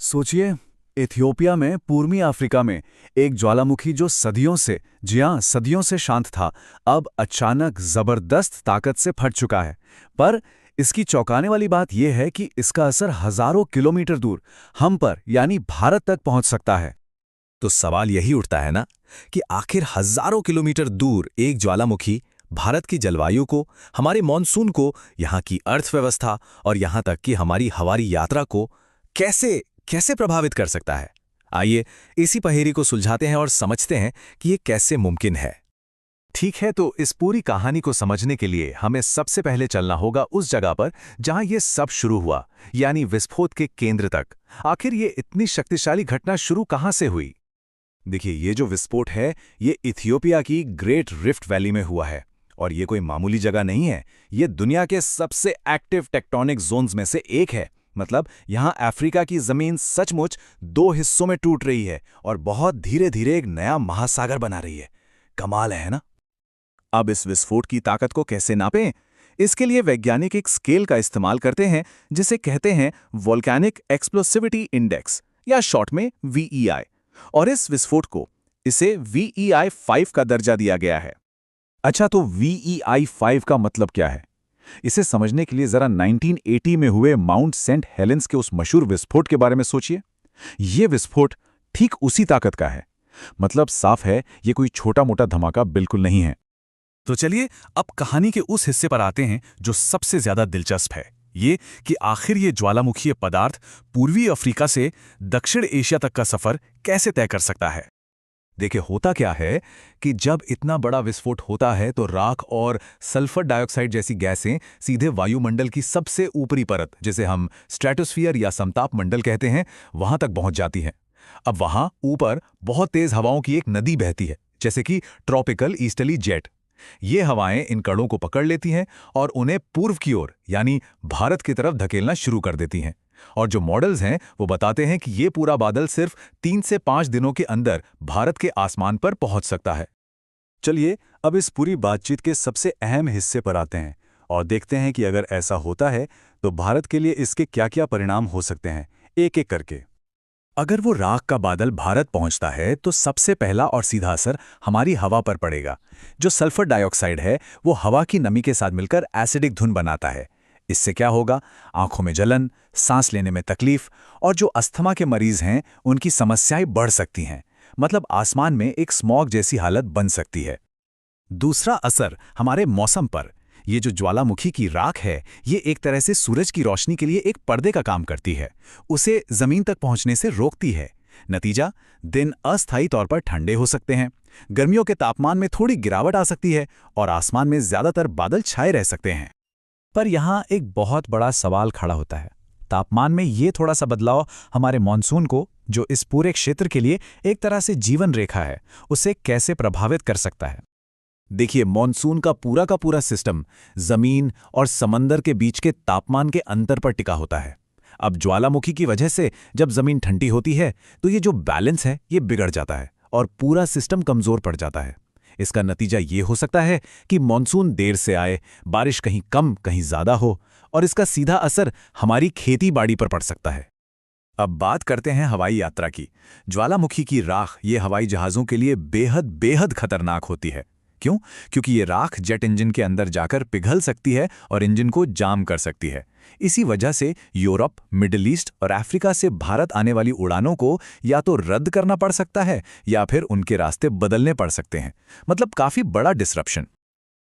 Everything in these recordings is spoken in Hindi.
सोचिए, इथियोपिया में पूर्वी अफ्रीका में एक ज्वालामुखी जो सदियों से, जी हाँ, सदियों से शांत था, अब अचानक जबरदस्त ताकत से फट चुका है। पर इसकी चौंकाने वाली बात यह है कि इसका असर हजारों किलोमीटर दूर हम पर यानी भारत तक पहुंच सकता है। तो सवाल यही उठता है ना कि आखिर हजारों किलोमीटर दूर एक ज्वालामुखी भारत की जलवायु को, हमारे मॉनसून को, यहाँ की अर्थव्यवस्था और यहाँ तक कि हमारी हवाई यात्रा को कैसे कैसे प्रभावित कर सकता है। आइए इसी पहेली को सुलझाते हैं और समझते हैं कि ये कैसे मुमकिन है। ठीक है, तो इस पूरी कहानी को समझने के लिए हमें सबसे पहले चलना होगा उस जगह पर जहां ये सब शुरू हुआ, यानी विस्फोट के केंद्र तक। आखिर ये इतनी शक्तिशाली घटना शुरू कहां से हुई? देखिए, ये जो विस्फोट है ये इथियोपिया की ग्रेट रिफ्ट वैली में हुआ है। और ये कोई मामूली जगह नहीं है, ये दुनिया के सबसे एक्टिव टेक्टोनिक जोन्स में से एक है। मतलब यहाँ अफ्रीका की जमीन सचमुच दो हिस्सों में टूट रही है और बहुत धीरे धीरे एक नया महासागर बना रही है। कमाल है ना? अब इस विस्फोट की ताकत को कैसे नापें? इसके लिए वैज्ञानिक एक स्केल का इस्तेमाल करते हैं जिसे कहते हैं वोल्केनिक एक्सप्लोसिविटी इंडेक्स, या शॉर्ट में VEI। और इस विस्फोट को इसे VEI 5 का दर्जा दिया गया है। अच्छा, तो VEI 5 का मतलब क्या है? इसे समझने के लिए जरा 1980 में हुए माउंट सेंट हेलेंस के उस मशहूर विस्फोट के बारे में सोचिए। यह विस्फोट ठीक उसी ताकत का है। मतलब साफ है, यह कोई छोटा मोटा धमाका बिल्कुल नहीं है। तो चलिए अब कहानी के उस हिस्से पर आते हैं जो सबसे ज्यादा दिलचस्प है, ये कि आखिर ये ज्वालामुखीय पदार्थ पूर्वी अफ्रीका से दक्षिण एशिया तक का सफर कैसे तय कर सकता है। देखिए, होता क्या है कि जब इतना बड़ा विस्फोट होता है तो राख और सल्फर डाइऑक्साइड जैसी गैसें सीधे वायुमंडल की सबसे ऊपरी परत, जिसे हम स्ट्रेटोस्फीयर या समताप मंडल कहते हैं, वहां तक पहुंच जाती हैं। अब वहां ऊपर बहुत तेज हवाओं की एक नदी बहती है, जैसे कि ट्रॉपिकल ईस्टर्ली जेट। ये हवाएं इन कणों को पकड़ लेती हैं और उन्हें पूर्व की ओर यानी भारत की तरफ धकेलना शुरू कर देती हैं। और जो मॉडल्स हैं वो बताते हैं कि ये पूरा बादल सिर्फ 3 से 5 दिनों के अंदर भारत के आसमान पर पहुंच सकता है। चलिए अब इस पूरी बातचीत के सबसे अहम हिस्से पर आते हैं और देखते हैं कि अगर ऐसा होता है तो भारत के लिए इसके क्या-क्या परिणाम हो सकते हैं, एक एक करके। अगर वो राख का बादल भारत पहुंचता है तो सबसे पहला और सीधा असर हमारी हवा पर पड़ेगा। जो सल्फर डाइऑक्साइड है वो हवा की नमी के साथ मिलकर एसिडिक धुंध बनाता है। इससे क्या होगा? आंखों में जलन, सांस लेने में तकलीफ और जो अस्थमा के मरीज हैं उनकी समस्याएं बढ़ सकती हैं। मतलब आसमान में एक स्मॉग जैसी हालत बन सकती है। दूसरा असर हमारे मौसम पर। ये जो ज्वालामुखी की राख है ये एक तरह से सूरज की रोशनी के लिए एक पर्दे का काम करती है, उसे जमीन तक पहुंचने से रोकती है। नतीजा, दिन अस्थायी तौर पर ठंडे हो सकते हैं, गर्मियों के तापमान में थोड़ी गिरावट आ सकती है और आसमान में ज्यादातर बादल छाए रह सकते हैं। पर यहाँ एक बहुत बड़ा सवाल खड़ा होता है। तापमान में ये थोड़ा सा बदलाव हमारे मॉनसून को, जो इस पूरे क्षेत्र के लिए एक तरह से जीवन रेखा है, उसे कैसे प्रभावित कर सकता है? देखिए, मॉनसून का पूरा सिस्टम जमीन और समंदर के बीच के तापमान के अंतर पर टिका होता है। अब ज्वालामुखी की वजह से जब जमीन ठंडी होती है तो ये जो बैलेंस है ये बिगड़ जाता है और पूरा सिस्टम कमजोर पड़ जाता है। इसका नतीजा ये हो सकता है कि मॉनसून देर से आए, बारिश कहीं कम कहीं ज्यादा हो और इसका सीधा असर हमारी खेती बाड़ी पर पड़ सकता है। अब बात करते हैं हवाई यात्रा की। ज्वालामुखी की राख ये हवाई जहाज़ों के लिए बेहद बेहद खतरनाक होती है। क्यों? क्योंकि ये राख जेट इंजन के अंदर जाकर पिघल सकती है और इंजन को जाम कर सकती है। इसी वजह से यूरोप, मिडिल ईस्ट और अफ्रीका से भारत आने वाली उड़ानों को या तो रद्द करना पड़ सकता है या फिर उनके रास्ते बदलने पड़ सकते हैं। मतलब काफी बड़ा डिसरप्शन।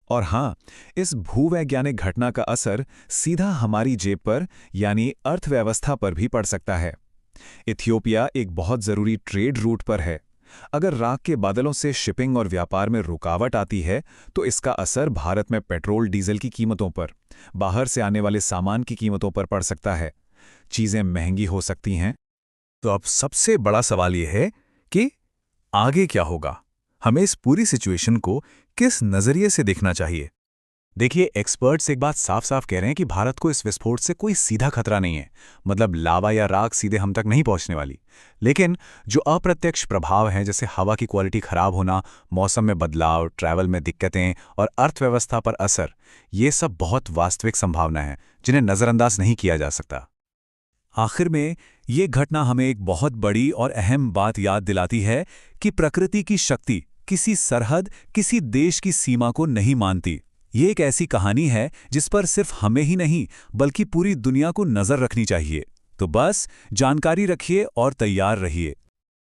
और हाँ, इस भूवैज्ञानिक घटना का असर सीधा हमारी जेब पर यानी अर्थव्यवस्था पर भी पड़ सकता है। इथियोपिया एक बहुत जरूरी ट्रेड रूट पर है। अगर राख के बादलों से शिपिंग और व्यापार में रुकावट आती है तो इसका असर भारत में पेट्रोल डीजल की कीमतों पर, बाहर से आने वाले सामान की कीमतों पर पड़ सकता है। चीजें महंगी हो सकती हैं। तो अब सबसे बड़ा सवाल यह है कि आगे क्या होगा? हमें इस पूरी सिचुएशन को किस नजरिए से देखना चाहिए? देखिए, एक्सपर्ट्स एक बात साफ साफ कह रहे हैं कि भारत को इस विस्फोट से कोई सीधा खतरा नहीं है। मतलब लावा या राख सीधे हम तक नहीं पहुंचने वाली। लेकिन जो अप्रत्यक्ष प्रभाव हैं, जैसे हवा की क्वालिटी खराब होना, मौसम में बदलाव, ट्रैवल में दिक्कतें और अर्थव्यवस्था पर असर, ये सब बहुत वास्तविक संभावना है जिन्हें नजरअंदाज नहीं किया जा सकता। आखिर में ये घटना हमें एक बहुत बड़ी और अहम बात याद दिलाती है कि प्रकृति की शक्ति किसी सरहद, किसी देश की सीमा को नहीं मानती। ये एक ऐसी कहानी है जिस पर सिर्फ हमें ही नहीं बल्कि पूरी दुनिया को नजर रखनी चाहिए। तो बस जानकारी रखिए और तैयार रहिए।